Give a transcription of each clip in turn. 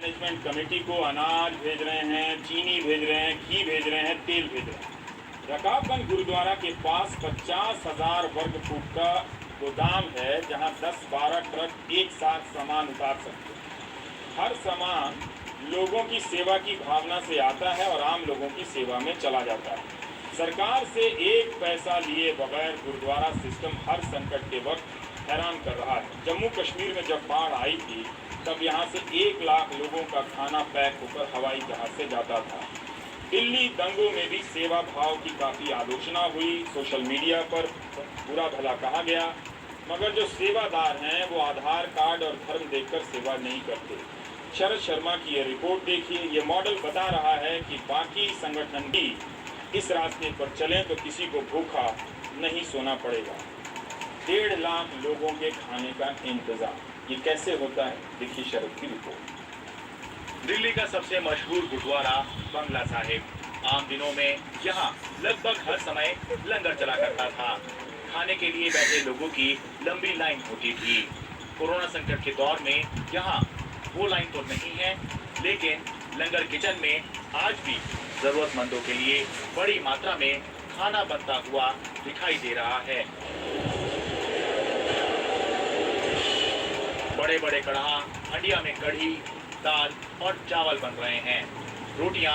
Management committee को अनाज भेज रहे हैं, चीनी भेज रहे हैं, घी भेज रहे हैं, तेल भेज रहे हैं। रकाबगंज गुरुद्वारा के पास 50,000 वर्ग फुट का गोदाम है जहां 10-12 ट्रक एक साथ सामान उतार सकते हैं। हर सामान लोगों की सेवा की भावना से आता है और आम लोगों की सेवा में चला जाता है। सरकार से एक पैसा लिए बगैर गुरुद्वारा सिस्टम हर संकट के वक्त हैरान कर रहा है। जम्मू कश्मीर में जब बाढ़ आई थी तब यहाँ से 1 लाख लोगों का खाना पैक होकर हवाई जहाज से जाता था। दिल्ली दंगों में भी सेवा भाव की काफ़ी आलोचना हुई, सोशल मीडिया पर बुरा भला कहा गया, मगर जो सेवादार हैं वो आधार कार्ड और धर्म देखकर सेवा नहीं करते। शरद शर्मा की ये रिपोर्ट देखिए। ये मॉडल बता रहा है कि बाकी संगठन भी इस रास्ते पर चलें तो किसी को भूखा नहीं सोना पड़ेगा। 1.5 लाख लोगों के खाने का इंतजाम, ये कैसे होता है, देखिए शरद की रिपोर्ट। दिल्ली का सबसे मशहूर गुरुद्वारा बंगला साहिब। आम दिनों में यहाँ लगभग हर समय लंगर चला करता था। खाने के लिए बैठे लोगों की लंबी लाइन होती थी। कोरोना संकट के दौर में यहाँ वो लाइन तो नहीं है, लेकिन लंगर किचन में आज भी जरूरतमंदों के लिए बड़ी मात्रा में खाना बनता हुआ दिखाई दे रहा है। बड़े बड़े कढ़ा, हंडिया में कढ़ी, दाल और चावल बन रहे हैं। रोटियां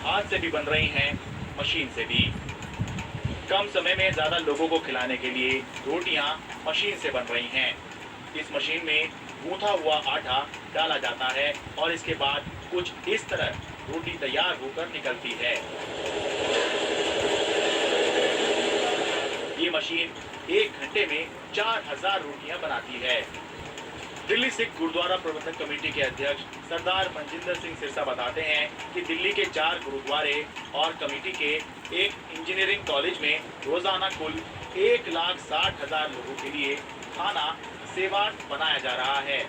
हाथ से भी बन रही हैं, मशीन से भी। कम समय में ज्यादा लोगों को खिलाने के लिए रोटियां मशीन से बन रही हैं। इस मशीन में गूंथा हुआ आटा डाला जाता है और इसके बाद कुछ इस तरह रोटी तैयार होकर निकलती है। ये मशीन 1 घंटे में 4000 रोटियां बनाती है। दिल्ली सिख गुरुद्वारा प्रबंधक कमेटी के अध्यक्ष सरदार मनजिंदर सिंह सिरसा बताते हैं कि दिल्ली के 4 गुरुद्वारे और कमेटी के एक इंजीनियरिंग कॉलेज में रोजाना कुल 1,60,000 लोगों के लिए खाना सेवार्थ बनाया जा रहा है।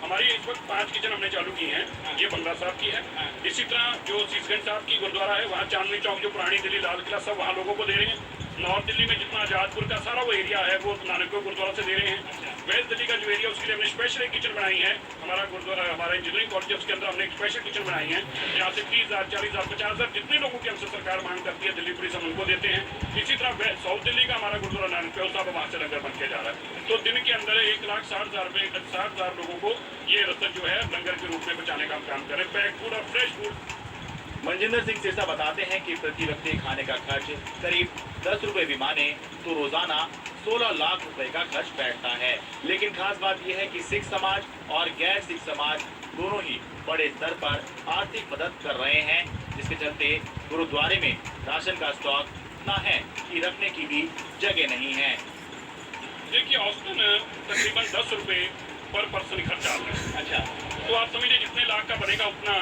हमारी इस वक्त 5 किचन हमने चालू की हैं। ये बंगला साहब की है। इसी तरह जो शीशगंज साहब की गुरुद्वारा है, वहाँ चांदनी चौक जो पुरानी दिल्ली लाल किला सब वहाँ लोगों को दे रहे हैं। नॉर्थ दिल्ली में जितना आजादपुर का सारा वो एरिया है वो नानकदेव गुरुद्वारा से दे रहे हैं। वेस्ट दिल्ली का जो एरिया उसके लिए हमने स्पेशल एक किचन बनाई है। हमारा गुरुद्वारा, हमारा इंजीनियरिंग कॉलेज है, उसके अंदर हमने एक स्पेशल किचन बनाई है जहाँ से 30,000, 40,000, 50,000 जितने लोगों की हमसे सरकार मांग करती है दिल्ली पुलिस हम उनको देते हैं। इसी तरह साउथ दिल्ली का हमारा गुरुद्वारा नानकदेव साहब वहाँ से लंगर बन के जा रहा है। तो दिन के अंदर 1,60,000 लोगों को ये रसद जो है लंगर के रूप में बचाने का हम काम करें। पैक फूड और फ्रेश फूड। मनजिंदर सिंह सिरसा बताते हैं कि प्रति व्यक्ति खाने का खर्च करीब 10 रुपए भी माने तो रोजाना 16 लाख रुपए का खर्च बैठता है। लेकिन खास बात यह है कि सिख समाज और गैर सिख समाज दोनों ही बड़े स्तर पर आर्थिक मदद कर रहे हैं, जिसके चलते गुरुद्वारे में राशन का स्टॉक इतना है कि रखने की भी जगह नहीं है। देखिए औसतन तकरीबन 10 रुपए पर पर्सन खर्चा आता है। अच्छा, तो आप समझिए जितने लाख का बनेगा उतना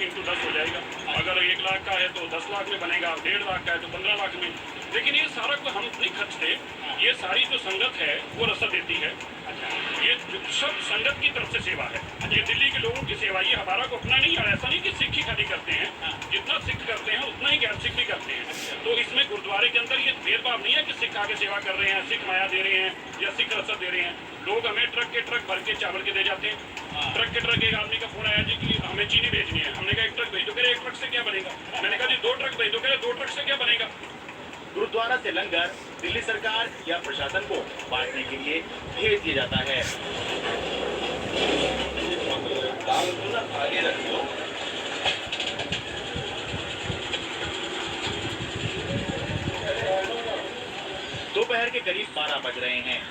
इंटू 10 हो जाएगा। अगर 1 लाख का है तो 10 लाख में बनेगा, 1.5 लाख का है तो 15 लाख में। लेकिन ये सारा को हम नहीं खर्चते, ये सारी जो संगत है वो रसद देती है। ये सब संगत की तरफ से सेवा है। ये दिल्ली के लोगों की सेवा, ये हमारा को अपना नहीं है। ऐसा नहीं कि सिख ही खाली करते हैं, जितना सिख करते हैं उतना ही गैर सिख भी करते हैं। तो इसमें गुरुद्वारे के अंदर ये भेदभाव नहीं है कि सिख आगे सेवा कर रहे हैं, सिख माया दे रहे हैं या सिख रसद दे रहे हैं। लोग हमें ट्रक के ट्रक भर के चावल के दे जाते हैं। ट्रक के ट्रक, एक आदमी का फोन आया जी कि हमें चीनी भेजनी है। हमने कहा 1 ट्रक भेज दो। कह रहे 1 ट्रक से क्या बनेगा? मैंने कहा जी 2 ट्रक भेज दो। कह रहे 2 ट्रक से क्या बनेगा? गुरुद्वारा से लंगर दिल्ली सरकार या प्रशासन को बांटने के लिए भेज दिया जाता है। दोपहर के करीब 12 बज रहे हैं।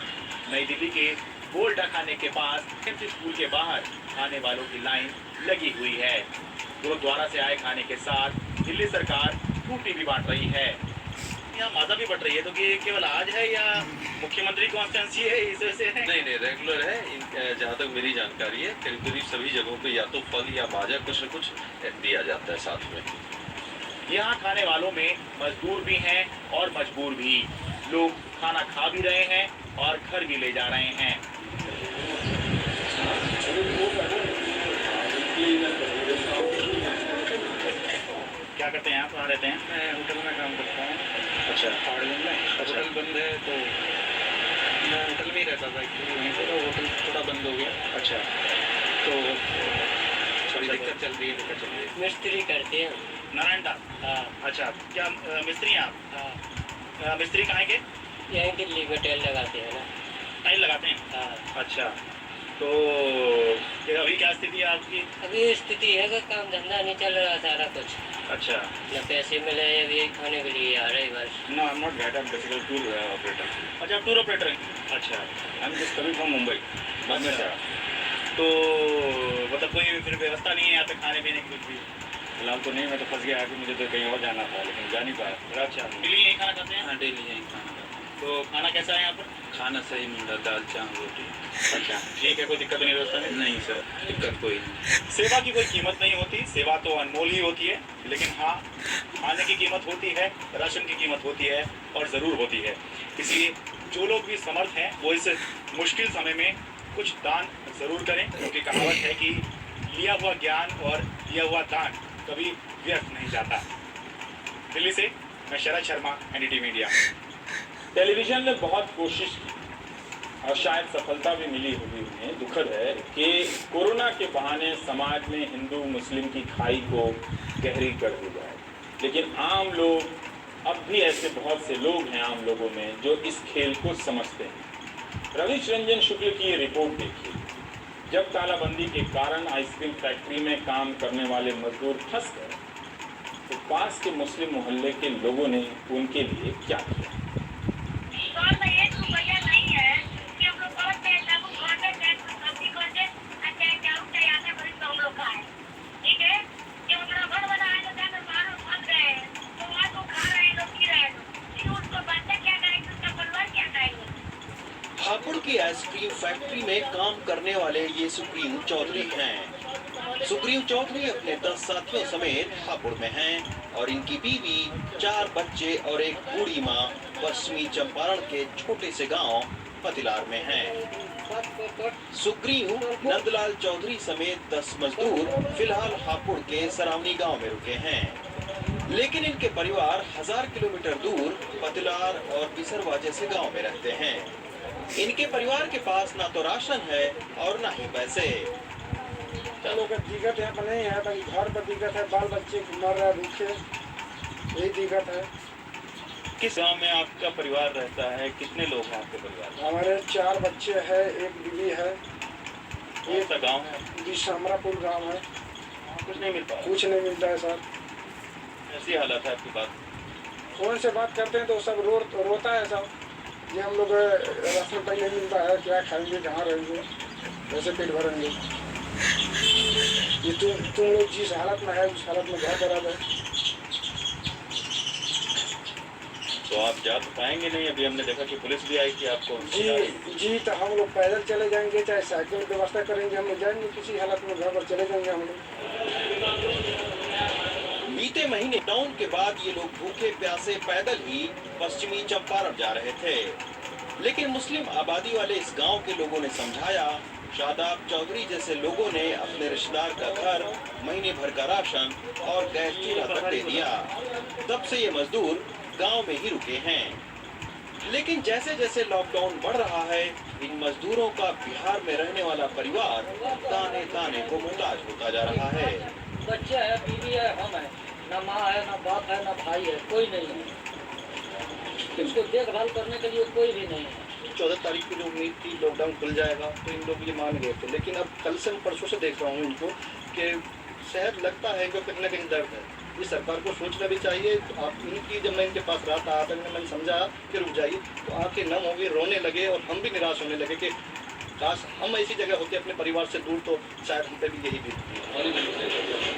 नई दिल्ली के गोल्डा खाने के पास स्कूल के बाहर खाने वालों की लाइन लगी हुई है। गुरुद्वारा से आए खाने के साथ दिल्ली सरकार फ्रूटी भी बांट रही है। यहाँ माजा भी बढ़ रही है, तो ये केवल आज है या मुख्यमंत्री कॉन्स्टेंसी है इस वजह से है? नहीं, रेगुलर है। जहाँ तक मेरी जानकारी है करीब सभी जगहों पे या तो फल या माजा कुछ न कुछ दिया जाता है साथ में। यहाँ खाने वालों में मजदूर भी हैं और मजबूर भी। लोग खाना खा भी रहे हैं और घर भी ले जा रहे हैं। क्या करते हैं आप? कहाँ रहते हैं? मैं होटल में काम करता हूँ। अच्छा, पहाड़ियों में। अच्छा। होटल बंद है तो मैं होटल में ही रहता था एक्चुअली, वहीं से तो होटल थोड़ा बंद हो गया। अच्छा। तो दिक्कत चल रही है। मिस्त्री करते हैं। नारायण दास, हाँ अच्छा, क्या मिस्त्री हैं आप? हाँ, मिस्त्री कहाँ के? यहीं दिल्ली में टेल लगाते हैं ना। टाइल लगाते हैं? हाँ, अच्छा, तो ये अभी क्या स्थिति है आपकी? अभी स्थिति है कि काम धंधा नहीं चल रहा सारा कुछ, अच्छा, न पैसे मिले, अभी खाने के लिए आ रहे बस। No, I'm not guide. I'm basically tour operator. अच्छा, टूर ऑपरेटर हैं। अच्छा, I'm just coming from Mumbai. Bombay से। तो मतलब कोई फिर व्यवस्था नहीं है यहाँ पे खाने पीने की कुछ भी? फिलहाल तो नहीं, मैं तो फंस गया कि मुझे तो कहीं और जाना था लेकिन जा नहीं पाया। अच्छा, डेली यहीं खाना खाते हैं? हाँ, डेली यहीं खाना खाते हैं। तो खाना कैसा है यहाँ पर? खाना सही मिल रहा, दाल चावल रोटी। अच्छा, ठीक है, कोई दिक्कत नहीं व्यवस्था में? नहीं सर, दिक्कत कोई नहीं। सेवा की कोई कीमत नहीं होती, सेवा तो अनमोल ही होती है, लेकिन हाँ, खाने की कीमत होती है, राशन की कीमत होती है और ज़रूर होती है। इसलिए जो लोग भी समर्थ हैं वो इस मुश्किल समय में कुछ दान ज़रूर करें, क्योंकि कहावत है कि लिया हुआ ज्ञान और लिया हुआ दान कभी व्यर्थ नहीं जाता। दिल्ली से मैं Sharad Sharma, NDT media. Television ने बहुत कोशिश की और शायद सफलता भी मिली होगी उन्हें। दुखद है कि कोरोना के बहाने समाज में हिंदू मुस्लिम की खाई को गहरी कर दी जाए, लेकिन आम लोग अब भी ऐसे बहुत से लोग हैं आम लोगों में जो इस खेल को समझते हैं। रविश रंजन शुक्ल की ये रिपोर्ट देखिए। जब तालाबंदी के कारण आइसक्रीम फैक्ट्री में काम करने वाले मजदूर फंस गए तो पास के मुस्लिम मोहल्ले के लोगों ने उनके लिए क्या किया। हापुड़ की आइसक्रीम फैक्ट्री में काम करने वाले ये सुग्रीव चौधरी हैं। सुग्रीव चौधरी अपने 10 साथियों समेत हापुड़ में हैं और इनकी बीवी, 4 बच्चे और एक बूढ़ी माँ पश्चिमी चंपारण के छोटे से गांव पतिलार में हैं। सुग्रीव नंदलाल चौधरी समेत 10 मजदूर फिलहाल हापुड़ के सरावनी गांव में रुके हैं, लेकिन इनके परिवार 1000 किलोमीटर दूर पतिलार और बिसरवा जैसे गांव में रहते हैं। इनके परिवार के पास ना तो राशन है और ना ही पैसे। लोग का दिक्कत यहाँ पर नहीं है, बाकी घर पर दिक्कत है, बाल बच्चे मर रहे हैं भूखे, यही दिक्कत है। किस गांव में आपका परिवार रहता है? कितने लोग हैं आपके परिवार में? हमारे 4 बच्चे हैं, एक बीवी है। कौन सा गांव है? बिशमरापुर गांव है। कुछ नहीं मिल पा रहा? कुछ नहीं मिलता है सर। ऐसी हालत है आपकी बात? फोन से बात करते हैं तो सब रोता है सब, ये हम लोग राशन पानी नहीं मिलता है, क्या खाएंगे, कहाँ रहेंगे, कैसे पेट भरेंगे। ये तुम लोग जिस हालत में है उस हालत में घर बराबर है। तो आप जा तो पाएंगे नहीं? अभी हमने देखा कि पुलिस भी आई थी आपको। जी तो हम लोग पैदल चले जाएंगे, चाहे साइकिल व्यवस्था करेंगे, हम लोग जाएंगे किसी हालत में, घर पर चले जाएंगे हम लोग। बीते महीने लॉकडाउन के बाद ये लोग भूखे प्यासे पैदल ही पश्चिमी चंपारण जा रहे थे, लेकिन मुस्लिम आबादी वाले इस गांव के लोगों ने समझाया। शादाब चौधरी जैसे लोगों ने अपने रिश्तेदार का घर, महीने भर का राशन और गैस चूल्हा तक दे दिया। तब से ये मजदूर गांव में ही रुके हैं। लेकिन जैसे जैसे लॉकडाउन बढ़ रहा है, इन मजदूरों का बिहार में रहने वाला परिवार ताने ताने को मुहताज होता जा रहा है। बच्चे है, बीवी है, हम है, ना माँ है, ना बाप है, ना भाई है, कोई नहीं है। इसको देखभाल करने के लिए कोई भी नहीं है। 14 तारीख की जो उम्मीद थी लॉकडाउन खुल जाएगा तो इन लोग ये मान गए थे, लेकिन अब कल से परसों से देख रहा हूँ इनको कि शायद लगता है कि कहीं ना कहीं दर्द है। ये सरकार को सोचना भी चाहिए। तो आप इनकी जब मैं इनके पास रहा था आतंक में, मैंने समझा कि रुक जाइए, तो आंखें नम हो गई, रोने लगे और हम भी निराश होने लगे कि काश हम ऐसी जगह होते अपने परिवार से दूर तो शायद हम पे भी यही बीतती।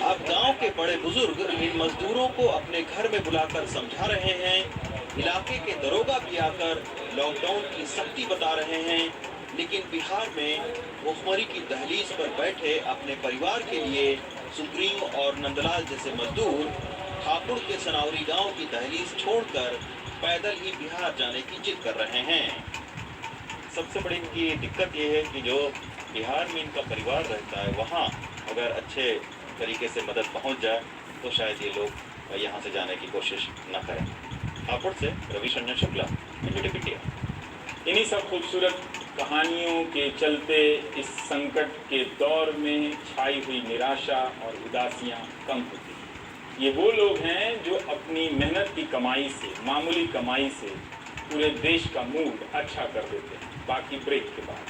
अब गांव के बड़े बुजुर्ग इन मजदूरों को अपने घर में बुलाकर समझा रहे हैं। इलाके के दरोगा भी आकर लॉकडाउन की सख्ती बता रहे हैं, लेकिन बिहार में भुखमरी की दहलीज पर बैठे अपने परिवार के लिए सुग्रीव और नंदलाल जैसे मजदूर हापुड़ के सनावरी गांव की दहलीज छोड़कर पैदल ही बिहार जाने की जिद कर रहे हैं। सबसे बड़ी इनकी दिक्कत ये है कि जो बिहार में इनका परिवार रहता है, वहाँ अगर अच्छे तरीके से मदद पहुँच जाए तो शायद ये लोग यहाँ से जाने की कोशिश न करें। हापुड़ से रविश रंजन शुक्ला, एनडीटी मीडिया। इन्हीं सब खूबसूरत कहानियों के चलते इस संकट के दौर में छाई हुई निराशा और उदासियां कम होती हैं। ये वो लोग हैं जो अपनी मेहनत की कमाई से, मामूली कमाई से पूरे देश का मूड अच्छा कर देते हैं। बाकी ब्रेक के बाद।